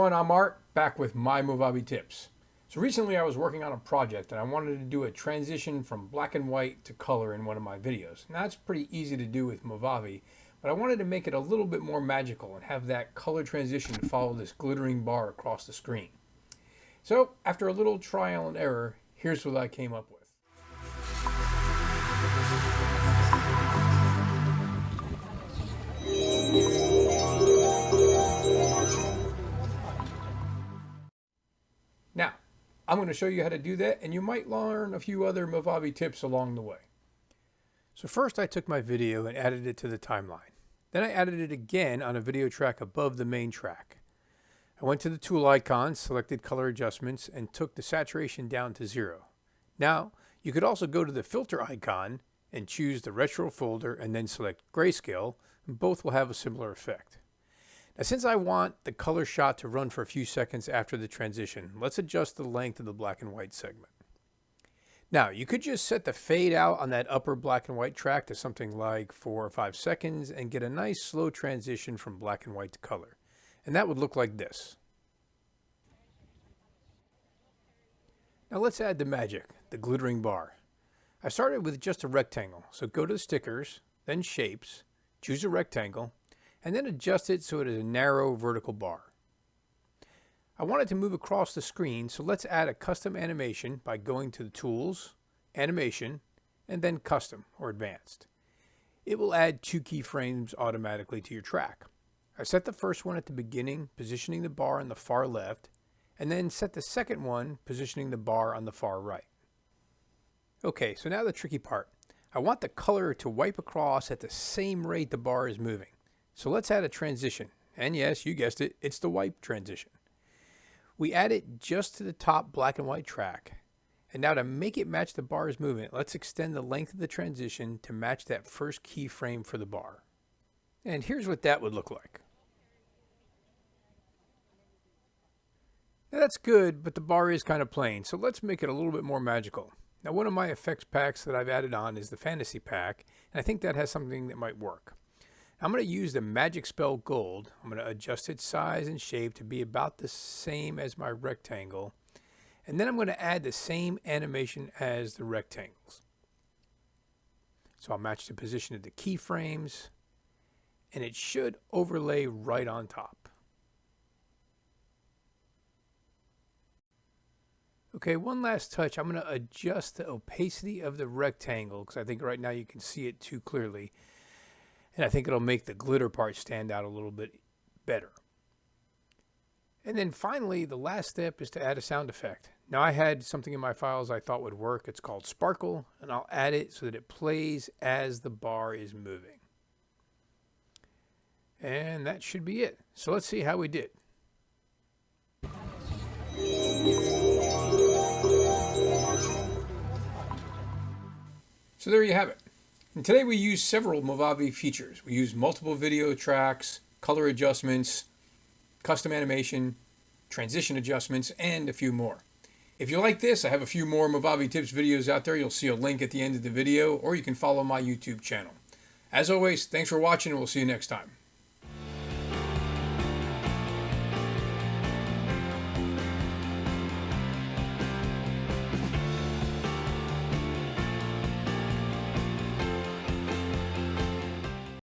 everyone, I'm Art, back with my Movavi tips. So recently I was working on a project and I wanted to do a transition from black and white to color in one of my videos. Now it's pretty easy to do with Movavi, but I wanted to make it a little bit more magical and have that color transition follow this glittering bar across the screen. So after a little trial and error, here's what I came up with. Now, I'm going to show you how to do that, and you might learn a few other Movavi tips along the way. So first I took my video and added it to the timeline. Then I added it again on a video track above the main track. I went to the tool icon, selected color adjustments, and took the saturation down to 0. Now, you could also go to the filter icon and choose the retro folder and then select grayscale, and both will have a similar effect. Now, since I want the color shot to run for a few seconds after the transition, let's adjust the length of the black and white segment. Now, you could just set the fade out on that upper black and white track to something like 4 or 5 seconds and get a nice slow transition from black and white to color. And that would look like this. Now let's add the magic, the glittering bar. I started with just a rectangle, so go to stickers, then shapes, choose a rectangle, and then adjust it so it is a narrow vertical bar. I want it to move across the screen, so let's add a custom animation by going to the Tools, Animation, and then Custom or Advanced. It will add 2 keyframes automatically to your track. I set the first one at the beginning, positioning the bar on the far left, and then set the second one, positioning the bar on the far right. Okay, so now the tricky part. I want the color to wipe across at the same rate the bar is moving. So let's add a transition. And yes, you guessed it, it's the wipe transition. We add it just to the top black and white track. And now to make it match the bar's movement, let's extend the length of the transition to match that first keyframe for the bar. And here's what that would look like. Now that's good, but the bar is kind of plain, so let's make it a little bit more magical. Now one of my effects packs that I've added on is the Fantasy Pack, and I think that has something that might work. I'm going to use the Magic Spell Gold. I'm going to adjust its size and shape to be about the same as my rectangle. And then I'm going to add the same animation as the rectangles. So I'll match the position of the keyframes, and it should overlay right on top. Okay, one last touch. I'm going to adjust the opacity of the rectangle because I think right now you can see it too clearly. And I think it'll make the glitter part stand out a little bit better. And then finally, the last step is to add a sound effect. Now I had something in my files I thought would work. It's called Sparkle, and I'll add it so that it plays as the bar is moving. And that should be it. So let's see how we did. So there you have it. And today we use several Movavi features. We use multiple video tracks, color adjustments, custom animation, transition adjustments, and a few more. If you like this, I have a few more Movavi tips videos out there. You'll see a link at the end of the video, or you can follow my YouTube channel. As always, thanks for watching, and we'll see you next time.